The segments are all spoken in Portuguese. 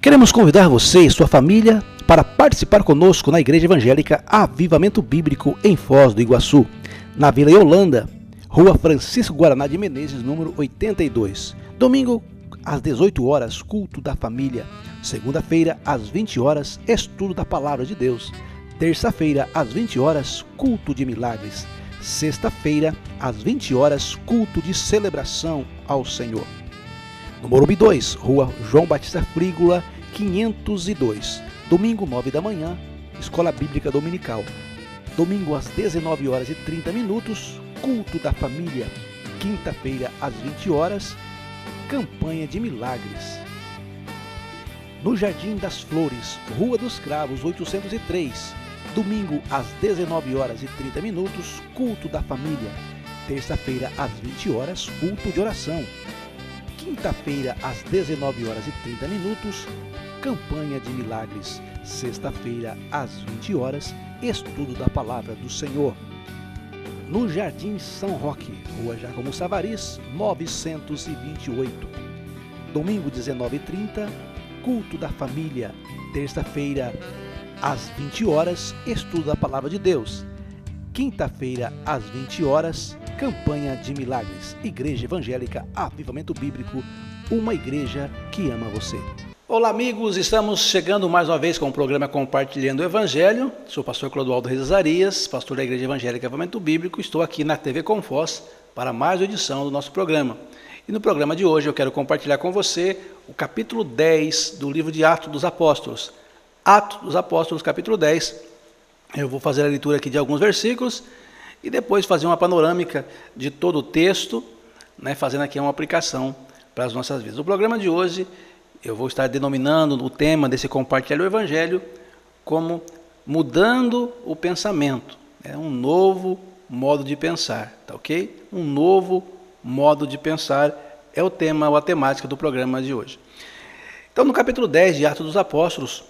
Queremos convidar você e sua família para participar conosco na Igreja Evangélica Avivamento Bíblico em Foz do Iguaçu, na Vila Yolanda, Rua Francisco Guaraná de Menezes, número 82. Domingo, às 18 horas, culto da família. Segunda-feira, às 20 horas, estudo da Palavra de Deus. Terça-feira, às 20 horas, culto de milagres. Sexta-feira, às 20 horas, culto de celebração ao Senhor. No Morumbi 2, Rua João Batista Frígula, 502. Domingo, 9 da manhã, Escola Bíblica Dominical. Domingo, às 19 horas e 30 minutos, culto da família. Quinta-feira, às 20 horas, campanha de milagres. No Jardim das Flores, Rua dos Cravos, 803. Domingo, às 19 horas e 30 minutos, culto da família. Terça-feira, às 20 horas, culto de oração. Quinta-feira, às 19 horas e 30 minutos, campanha de milagres. Sexta-feira, às 20 horas, estudo da Palavra do Senhor. No Jardim São Roque, Rua Jacomo Savaris, 928. Domingo, 19h30, culto da família. Terça-feira, às 20 horas, estudo da Palavra de Deus. Quinta-feira, às 20 horas, campanha de milagres. Igreja Evangélica Avivamento Bíblico, uma igreja que ama você. Olá, amigos, estamos chegando mais uma vez com o programa Compartilhando o Evangelho. Sou o pastor Clodoaldo Reis Arias, pastor da Igreja Evangélica Avivamento Bíblico. Estou aqui na TV Confós para mais uma edição do nosso programa. E no programa de hoje eu quero compartilhar com você o capítulo 10 do livro de Atos dos Apóstolos. Atos dos Apóstolos, capítulo 10. Eu vou fazer a leitura aqui de alguns versículos e depois fazer uma panorâmica de todo o texto, fazendo aqui uma aplicação para as nossas vidas. No programa de hoje, eu vou estar denominando o tema desse compartilhar o Evangelho como mudando o pensamento. É um novo modo de pensar, tá ok? Um novo modo de pensar é o tema ou a temática do programa de hoje. Então, no capítulo 10 de Atos dos Apóstolos,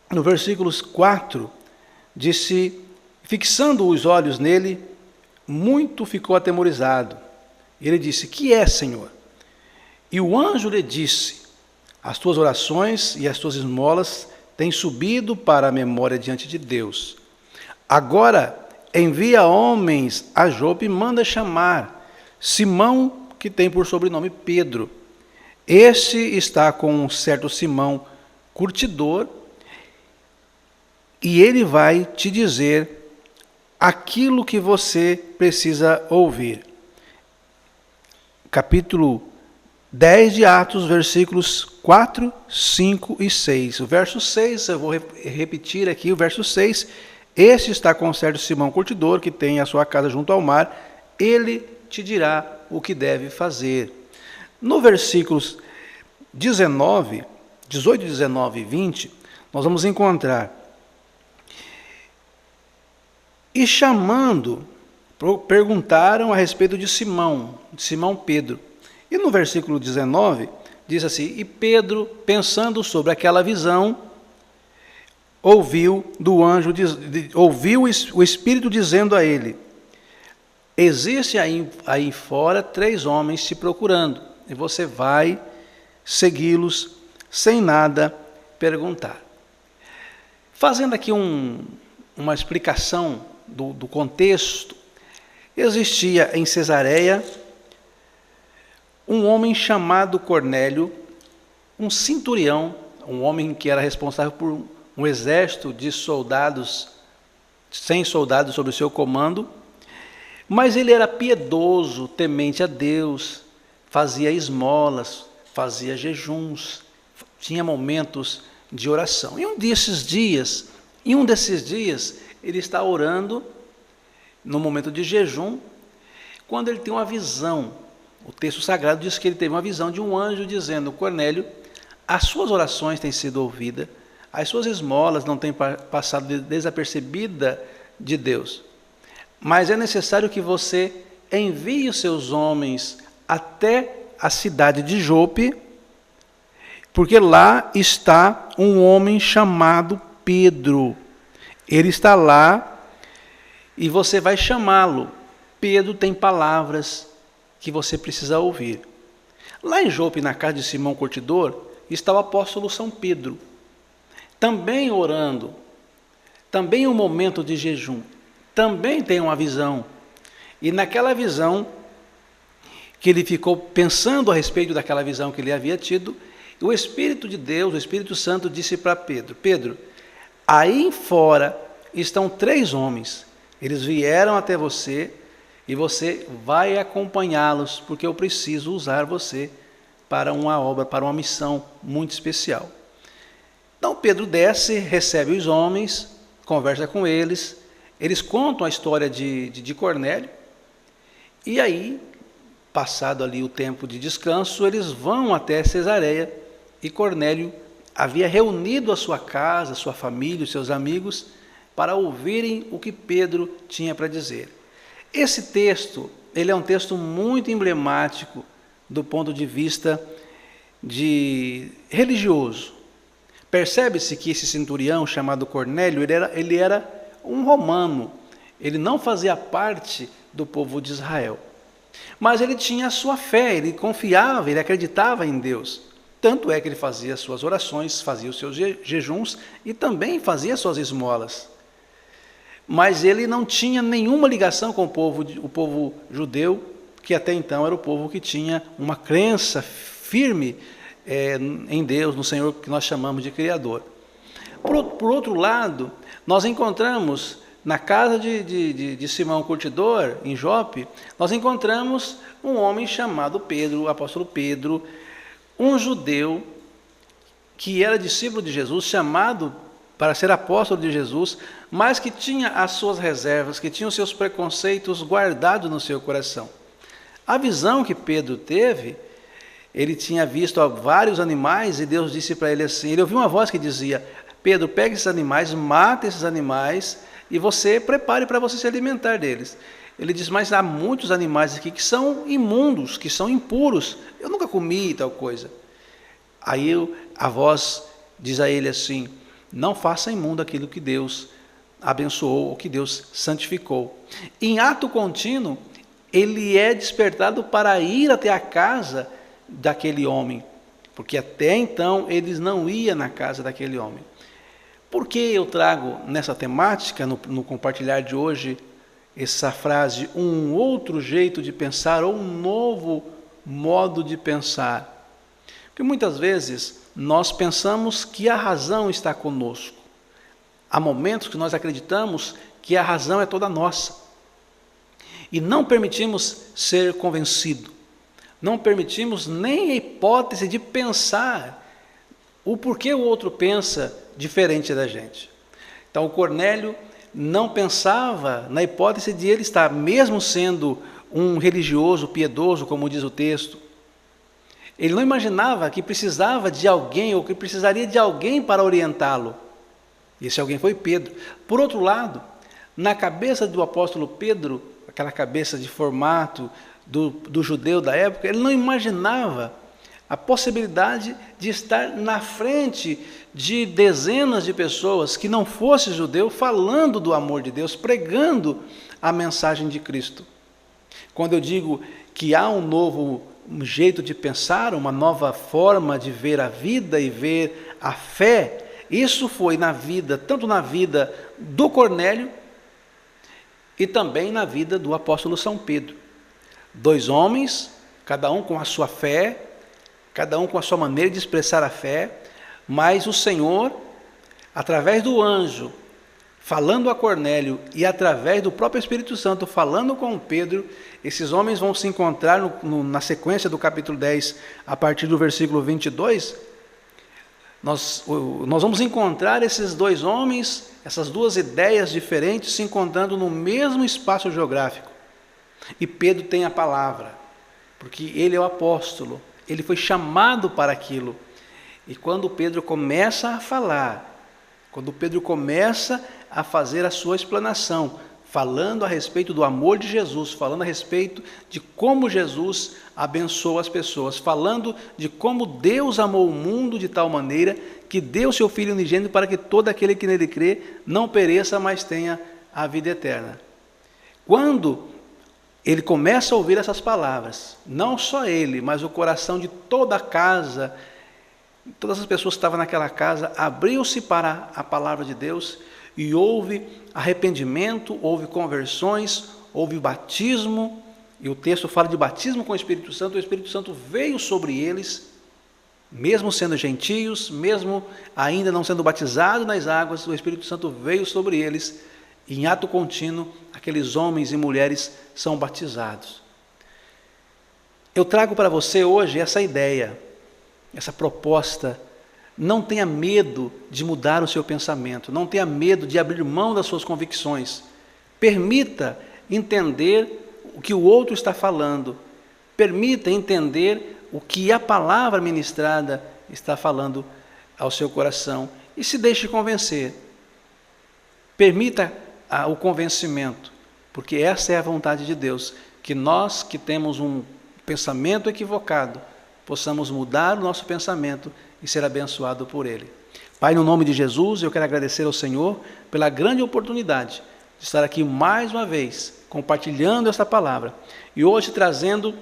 no versículos 4, disse: fixando os olhos nele, muito ficou atemorizado. Ele disse: que é, Senhor? E o anjo lhe disse: as tuas orações e as tuas esmolas têm subido para a memória diante de Deus. Agora envia homens a Jope e manda chamar Simão, que tem por sobrenome Pedro. Este está com um certo Simão curtidor, e ele vai te dizer aquilo que você precisa ouvir. Capítulo 10 de Atos, versículos 4, 5 e 6. O verso 6, eu vou repetir aqui o verso 6. Este está com certo Simão curtidor, que tem a sua casa junto ao mar. Ele te dirá o que deve fazer. No versículos 18, 19 e 20, nós vamos encontrar: e chamando, perguntaram a respeito de Simão Pedro. E no versículo 19, diz assim: e Pedro, pensando sobre aquela visão, ouviu o Espírito dizendo a ele: existe aí fora 3 homens te procurando, e você vai segui-los sem nada perguntar. Fazendo aqui uma explicação do contexto, existia em Cesareia um homem chamado Cornélio, um centurião, um homem que era responsável por um exército de soldados, 100 soldados sob o seu comando, mas ele era piedoso, temente a Deus, fazia esmolas, fazia jejuns, tinha momentos de oração. Em um desses dias, ele está orando, no momento de jejum, quando ele tem uma visão. O texto sagrado diz que ele teve uma visão de um anjo dizendo: Cornélio, as suas orações têm sido ouvidas, as suas esmolas não têm passado desapercebida de Deus, mas é necessário que você envie os seus homens até a cidade de Jope, porque lá está um homem chamado Pedro. Ele está lá e você vai chamá-lo. Pedro tem palavras que você precisa ouvir. Lá em Jope, na casa de Simão Curtidor, está o apóstolo São Pedro, também orando, também um momento de jejum, também tem uma visão. E naquela visão, que ele ficou pensando a respeito daquela visão que ele havia tido, o Espírito de Deus, o Espírito Santo, disse para Pedro: Pedro, aí fora estão 3 homens, eles vieram até você e você vai acompanhá-los, porque eu preciso usar você para uma obra, para uma missão muito especial. Então Pedro desce, recebe os homens, conversa com eles, eles contam a história de Cornélio, e aí, passado ali o tempo de descanso, eles vão até Cesareia, e Cornélio havia reunido a sua casa, a sua família, os seus amigos, para ouvirem o que Pedro tinha para dizer. Esse texto, ele é um texto muito emblemático do ponto de vista religioso. Percebe-se que esse centurião chamado Cornélio, ele era um romano, ele não fazia parte do povo de Israel. Mas ele tinha a sua fé, ele confiava, ele acreditava em Deus. Tanto é que ele fazia as suas orações, fazia os seus jejuns e também fazia as suas esmolas. Mas ele não tinha nenhuma ligação com o povo judeu, que até então era o povo que tinha uma crença firme em Deus, no Senhor, que nós chamamos de Criador. Por outro lado, nós encontramos na casa de Simão Curtidor, em Jope, nós encontramos um homem chamado Pedro, o apóstolo Pedro, um judeu que era discípulo de Jesus, chamado para ser apóstolo de Jesus, mas que tinha as suas reservas, que tinha os seus preconceitos guardados no seu coração. A visão que Pedro teve, ele tinha visto vários animais e Deus disse para ele assim, ele ouviu uma voz que dizia: Pedro, pegue esses animais, mate esses animais e você prepare para você se alimentar deles. Ele diz: mas há muitos animais aqui que são imundos, que são impuros, eu nunca comi tal coisa. Aí a voz diz a ele assim: não faça imundo aquilo que Deus abençoou, ou que Deus santificou. Em ato contínuo, ele é despertado para ir até a casa daquele homem, porque até então eles não iam na casa daquele homem. Por que eu trago nessa temática, no compartilhar de hoje, essa frase, um outro jeito de pensar, ou um novo modo de pensar? Porque muitas vezes nós pensamos que a razão está conosco. Há momentos que nós acreditamos que a razão é toda nossa. E não permitimos ser convencido. Não permitimos nem a hipótese de pensar o porquê o outro pensa diferente da gente. Então, o Cornélio não pensava na hipótese de ele estar, mesmo sendo um religioso, piedoso, como diz o texto, ele não imaginava que precisava de alguém, ou que precisaria de alguém para orientá-lo. Esse alguém foi Pedro. Por outro lado, na cabeça do apóstolo Pedro, aquela cabeça de formato do judeu da época, ele não imaginava a possibilidade de estar na frente de dezenas de pessoas que não fossem judeu, falando do amor de Deus, pregando a mensagem de Cristo. Quando eu digo que há um novo jeito de pensar, uma nova forma de ver a vida e ver a fé, isso foi na vida, tanto na vida do Cornélio e também na vida do apóstolo São Pedro. 2 homens, cada um com a sua fé, cada um com a sua maneira de expressar a fé, mas o Senhor, através do anjo, falando a Cornélio, e através do próprio Espírito Santo, falando com Pedro, esses homens vão se encontrar na sequência do capítulo 10, a partir do versículo 22, nós vamos encontrar esses 2 homens, essas 2 ideias diferentes, se encontrando no mesmo espaço geográfico. E Pedro tem a palavra, porque ele é o apóstolo, ele foi chamado para aquilo. E quando Pedro começa a falar, quando Pedro começa a fazer a sua explanação, falando a respeito do amor de Jesus, falando a respeito de como Jesus abençoa as pessoas, falando de como Deus amou o mundo de tal maneira que deu seu Filho unigênito para que todo aquele que nele crê não pereça, mas tenha a vida eterna. Quando ele começa a ouvir essas palavras, não só ele, mas o coração de toda a casa Todas as pessoas que estavam naquela casa abriam-se para a palavra de Deus e houve arrependimento, houve conversões, houve batismo, e o texto fala de batismo com o Espírito Santo veio sobre eles, mesmo sendo gentios, mesmo ainda não sendo batizados nas águas, o Espírito Santo veio sobre eles, e em ato contínuo, aqueles homens e mulheres são batizados. Eu trago para você hoje essa ideia, essa proposta. Não tenha medo de mudar o seu pensamento, não tenha medo de abrir mão das suas convicções. Permita entender o que o outro está falando, permita entender o que a palavra ministrada está falando ao seu coração e se deixe convencer. Permita o convencimento, porque essa é a vontade de Deus, que nós que temos um pensamento equivocado, possamos mudar o nosso pensamento e ser abençoado por Ele. Pai, no nome de Jesus, eu quero agradecer ao Senhor pela grande oportunidade de estar aqui mais uma vez, compartilhando esta palavra, e hoje trazendo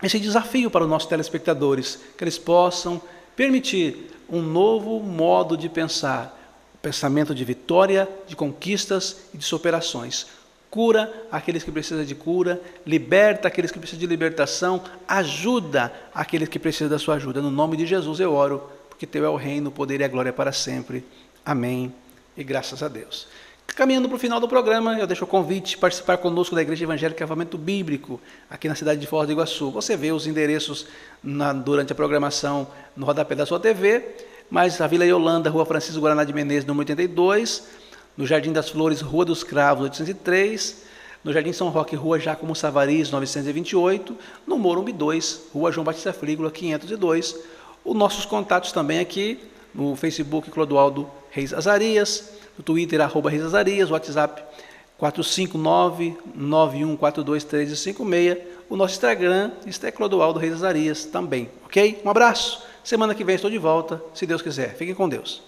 esse desafio para os nossos telespectadores, que eles possam permitir um novo modo de pensar, um pensamento de vitória, de conquistas e de superações. Cura aqueles que precisam de cura, liberta aqueles que precisam de libertação, ajuda aqueles que precisam da sua ajuda. No nome de Jesus eu oro, porque Teu é o reino, o poder e a glória para sempre. Amém. E graças a Deus. Caminhando para o final do programa, eu deixo o convite de participar conosco da Igreja Evangélica Avivamento Bíblico, aqui na cidade de Foz do Iguaçu. Você vê os endereços durante a programação no rodapé da sua TV, mas a Vila Yolanda, Rua Francisco Guaraná de Menezes, número 82, no Jardim das Flores, Rua dos Cravos, 803, no Jardim São Roque, Rua Jácomo Savariz, 928, no Morumbi 2, Rua João Batista Frígola, 502. Os nossos contatos também aqui, no Facebook, Clodoaldo Reis Azarias, no Twitter, @Reis Azarias, WhatsApp 459-9142-1356, o nosso Instagram, é Clodoaldo Reis Azarias também, ok? Um abraço, semana que vem estou de volta, se Deus quiser. Fiquem com Deus.